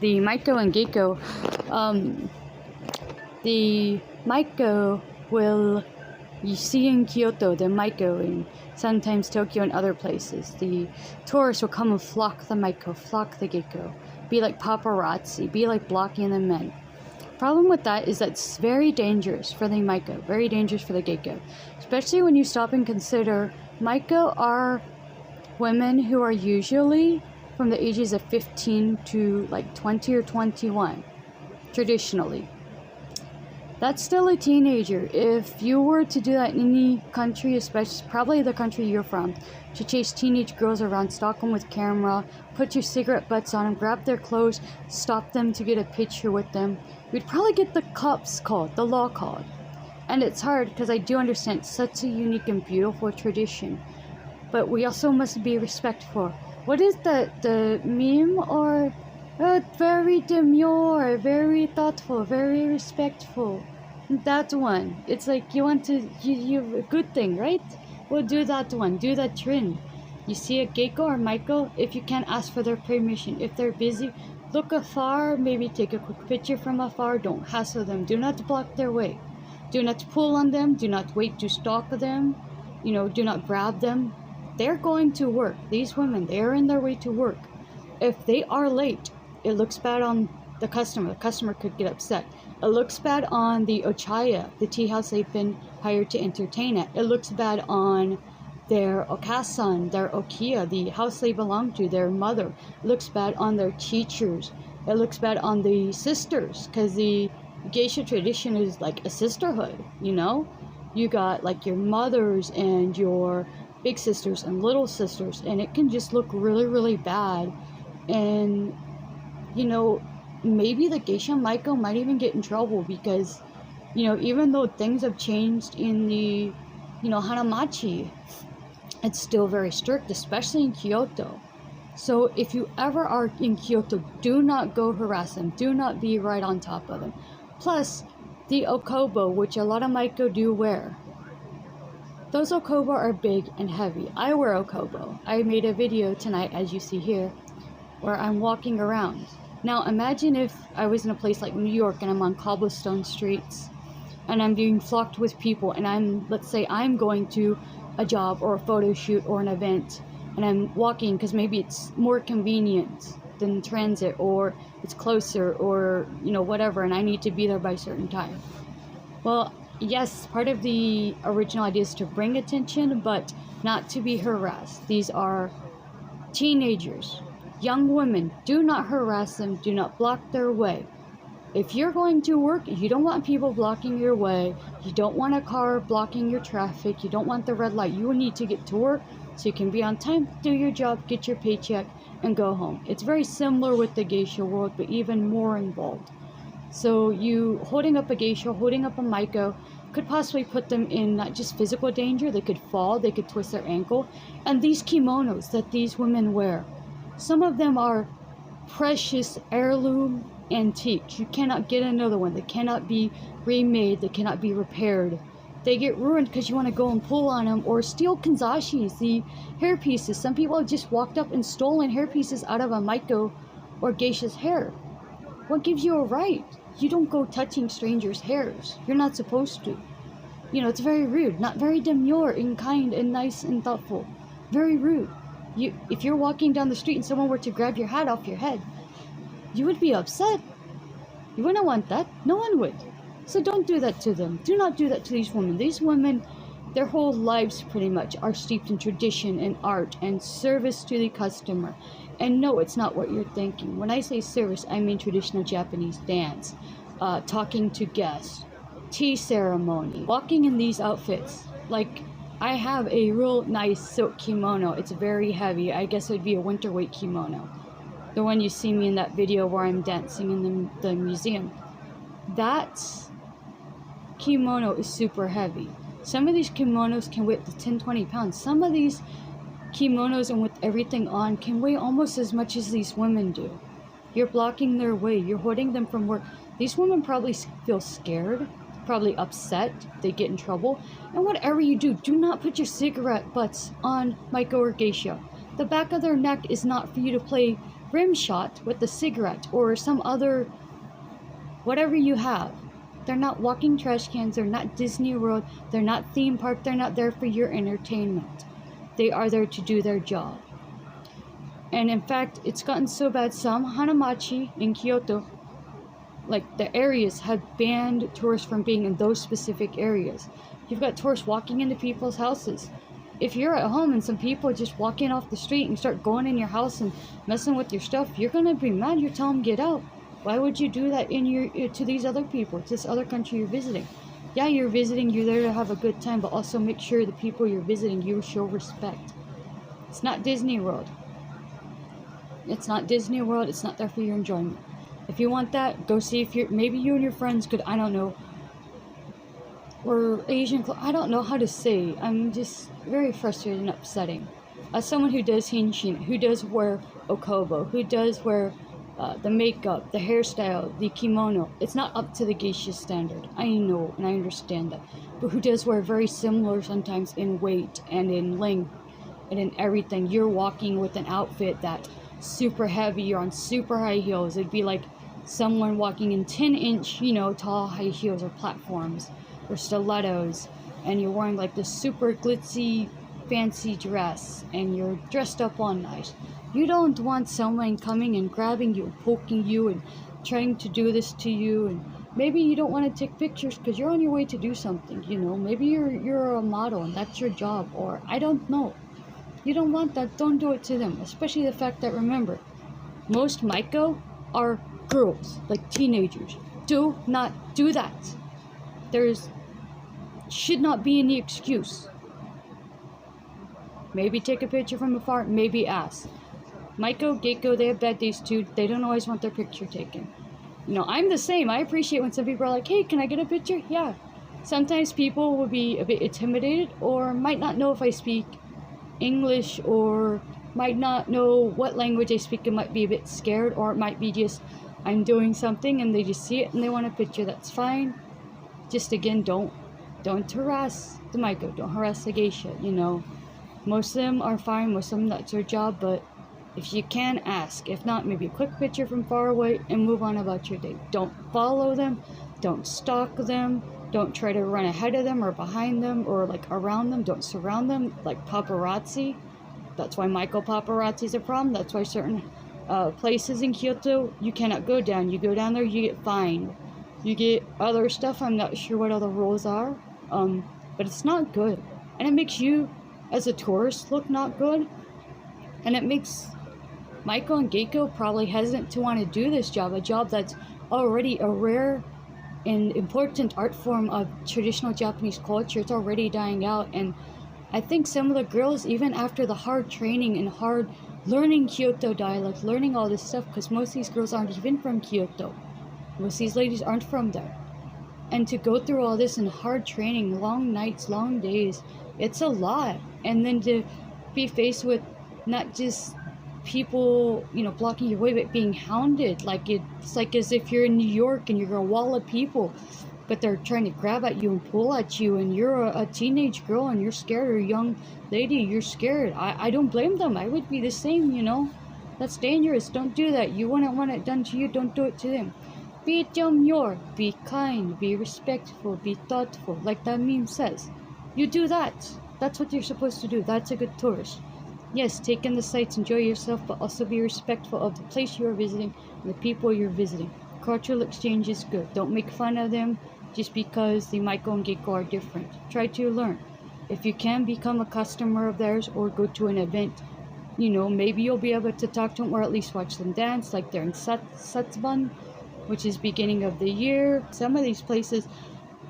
the maiko and geiko. The maiko you see in Kyoto, the maiko, and sometimes Tokyo and other places. The tourists will come and flock the maiko, flock the geiko, be like paparazzi, be like blocking the men. Problem with that is that it's very dangerous for the maiko, very dangerous for the geiko, especially when you stop and consider maiko are women who are usually from the ages of 15 to like 20 or 21, traditionally. That's still a teenager. If you were to do that in any country, especially probably the country you're from, to chase teenage girls around, stalk them with camera, put your cigarette butts on them, grab their clothes, stop them to get a picture with them, you'd probably get the cops called, the law called. And it's hard because I do understand it's such a unique and beautiful tradition. But we also must be respectful. What is the meme or... very demure, very thoughtful, very respectful. That one. It's like you want to, you a good thing, right? Well, do that one. Do that trend. You see a geiko or maiko, if you can't ask for their permission, if they're busy, look afar, maybe take a quick picture from afar. Don't hassle them. Do not block their way. Do not pull on them. Do not wait to stalk them. Do not grab them. They're going to work. These women, they're in their way to work. If they are late, it looks bad on the customer. The customer could get upset. It looks bad on the ochaya, the tea house they've been hired to entertain at. It looks bad on their okasan, their okiya, the house they belong to, their mother. It looks bad on their teachers. It looks bad on the sisters, because the geisha tradition is like a sisterhood, You got like your mothers and your big sisters and little sisters, and it can just look really, really bad. And maybe the geisha maiko might even get in trouble because, even though things have changed in the, hanamachi, it's still very strict, especially in Kyoto. So if you ever are in Kyoto, do not go harass them. Do not be right on top of them. Plus, the okobo, which a lot of maiko do wear. Those okobo are big and heavy. I wear okobo. I made a video tonight, as you see here, where I'm walking around. Now imagine if I was in a place like New York and I'm on cobblestone streets and I'm being flocked with people, and let's say I'm going to a job or a photo shoot or an event, and I'm walking because maybe it's more convenient than transit, or it's closer, or whatever, and I need to be there by a certain time. Well, yes, part of the original idea is to bring attention, but not to be harassed. These are teenagers. Young women, do not harass them, do not block their way. If you're going to work, you don't want people blocking your way, you don't want a car blocking your traffic, you don't want the red light. You need to get to work so you can be on time, do your job, get your paycheck, and go home. It's very similar with the geisha world, but even more involved. So you holding up a geisha, holding up a maiko, could possibly put them in not just physical danger, they could fall, they could twist their ankle. And these kimonos that these women wear, some of them are precious heirloom antiques. You cannot get another one. They cannot be remade. They cannot be repaired. They get ruined because you want to go and pull on them, or steal kanzashis, the hair pieces. Some people have just walked up and stolen hair pieces out of a maiko or geisha's hair. What gives you a right? You don't go touching strangers' hairs. You're not supposed to. It's very rude. Not very demure and kind and nice and thoughtful. Very rude. If you're walking down the street and someone were to grab your hat off your head, you would be upset. You wouldn't want that. No one would. So don't do that to them. Do not do that to these women. These women, their whole lives pretty much are steeped in tradition and art and service to the customer. And no, it's not what you're thinking. When I say service, I mean traditional Japanese dance, talking to guests, tea ceremony, walking in these outfits. Like, I have a real nice silk kimono. It's very heavy. I guess it would be a winter weight kimono. The one you see me in that video where I'm dancing in the museum. That kimono is super heavy. Some of these kimonos can weigh up to 10-20 pounds. Some of these kimonos, and with everything on, can weigh almost as much as these women do. You're blocking their way. You're holding them from work. These women probably feel scared, probably upset, they get in trouble. And whatever you do, do not put your cigarette butts on maiko or geisha. The back of their neck is not for you to play rim shot with a cigarette or some other whatever you have. They're not walking trash cans, they're not Disney World, they're not theme park, they're not there for your entertainment. They are there to do their job. And in fact, it's gotten so bad, some hanamachi in Kyoto, like the areas, have banned tourists from being in those specific areas. You've got tourists walking into people's houses. If you're at home and some people just walk in off the street and start going in your house and messing with your stuff, you're gonna be mad. You tell them get out. Why would you do that to these other people, to this other country you're visiting? Yeah, you're visiting, you're there to have a good time, but also make sure the people you're visiting, you show respect. It's not Disney World. It's not Disney World, it's not there for your enjoyment. If you want that, go see if maybe you and your friends could, I don't know, or Asian, I don't know how to say. I'm just very frustrated and upsetting. As someone who does henshin, who does wear okobo, who does wear the makeup, the hairstyle, the kimono, it's not up to the geisha standard. I know and I understand that. But who does wear very similar sometimes in weight and in length and in everything. You're walking with an outfit that's super heavy, you're on super high heels. It'd be like someone walking in 10-inch, tall high heels or platforms or stilettos, and you're wearing like this super glitzy fancy dress and you're dressed up all nice. You don't want someone coming and grabbing you and poking you and trying to do this to you. And maybe you don't want to take pictures because you're on your way to do something, maybe you're a model and that's your job, or I don't know. You don't want that, don't do it to them. Especially the fact that, remember, most maiko are girls, like teenagers. Do not do that. Should not be any excuse. Maybe take a picture from afar, maybe ask. Maiko, geiko, they have bad days too. They don't always want their picture taken. I'm the same. I appreciate when some people are like, hey, can I get a picture? Yeah. Sometimes people will be a bit intimidated or might not know if I speak English or might not know what language I speak and might be a bit scared, or it might be just I'm doing something and they just see it and they want a picture. That's fine. Just again, don't harass the maiko, don't harass the geisha, Most of them are fine, most of them that's their job, but if you can, ask. If not, maybe a quick picture from far away and move on about your day. Don't follow them, don't stalk them, don't try to run ahead of them or behind them or like around them, don't surround them like paparazzi. That's why maiko paparazzi is a problem. That's why certain places in Kyoto you cannot go down. You go down there, you get fined. You get other stuff. I'm not sure what other rules are, but it's not good, and it makes you as a tourist look not good, and it makes maiko and geiko probably hesitant to want to do this job, a job that's already a rare and important art form of traditional Japanese culture. It's already dying out, and I think some of the girls, even after the hard training and hard learning Kyoto dialect, learning all this stuff, because most of these girls aren't even from Kyoto. Most of these ladies aren't from there. And to go through all this in hard training, long nights, long days, it's a lot. And then to be faced with not just people, blocking your way, but being hounded. It's like as if you're in New York and you're a wall of people, but they're trying to grab at you and pull at you, and you're a teenage girl and you're scared, or a young lady, you're scared. I don't blame them. I would be the same, That's dangerous. Don't do that. You wouldn't want it done to you. Don't do it to them. Be demure, be kind, be respectful, be thoughtful, like that meme says. You do that. That's what you're supposed to do. That's a good tourist. Yes, take in the sights, enjoy yourself, but also be respectful of the place you are visiting and the people you're visiting. Cultural exchange is good. Don't make fun of them just because the maiko and geiko are different. Try to learn. If you can, become a customer of theirs or go to an event. Maybe you'll be able to talk to them or at least watch them dance, like they're in Satsuban, which is beginning of the year. Some of these places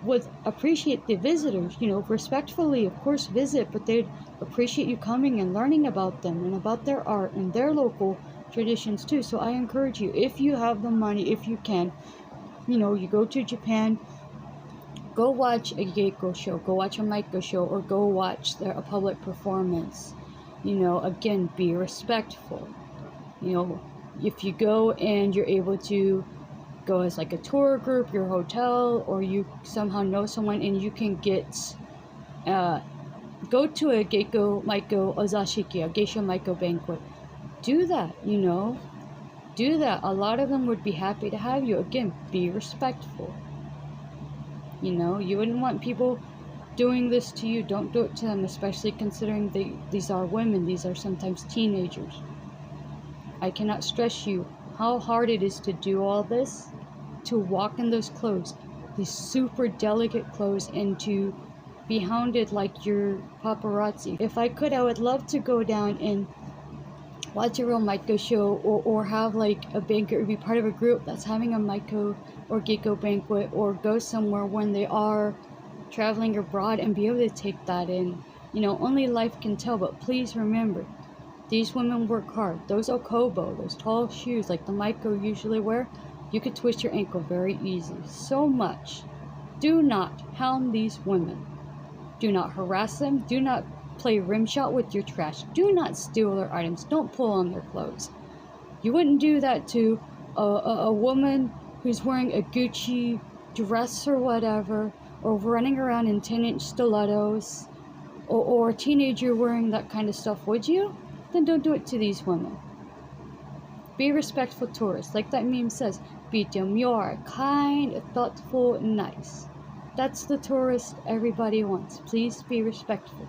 would appreciate the visitors, respectfully, of course, visit, but they'd appreciate you coming and learning about them and about their art and their local traditions too. So I encourage you, if you have the money, if you can, you go to Japan, go watch a geiko show, go watch a maiko show, or go watch a public performance. Again, be respectful. If you go and you're able to go as like a tour group, your hotel, or you somehow know someone and you can get go to a geiko maiko ozashiki, a geisha maiko banquet. Do that, do that. A lot of them would be happy to have you. Again, be respectful. You know, you wouldn't want people doing this to you. Don't do it to them, especially considering these are women. These are sometimes teenagers. I cannot stress you how hard it is to do all this, to walk in those clothes, these super delicate clothes, and to be hounded like you're paparazzi. If I could, I would love to go down and watch a real maiko show, or have like a banquet, or be part of a group that's having a maiko or geiko banquet, or go somewhere when they are traveling abroad and be able to take that in. You know, only life can tell, but please remember, these women work hard. Those okobo, those tall shoes like the maiko usually wear, you could twist your ankle very easy. So much. Do not hound these women. Do not harass them. Do not play rim shot with your trash. Do not steal their items. Don't pull on their clothes. You wouldn't do that to a woman who's wearing a Gucci dress or whatever, or running around in 10-inch stilettos, or a teenager wearing that kind of stuff, would you? Then don't do it to these women. Be a respectful tourist. Like that meme says, be demure, kind, thoughtful, nice. That's the tourist everybody wants. Please be respectful.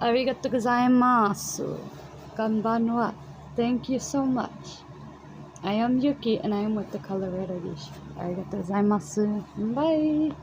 Arigatou gozaimasu. Ganbanwa. Thank you so much. I am Yuki, and I am with the Colorado Dish. Arigatou gozaimasu. Bye.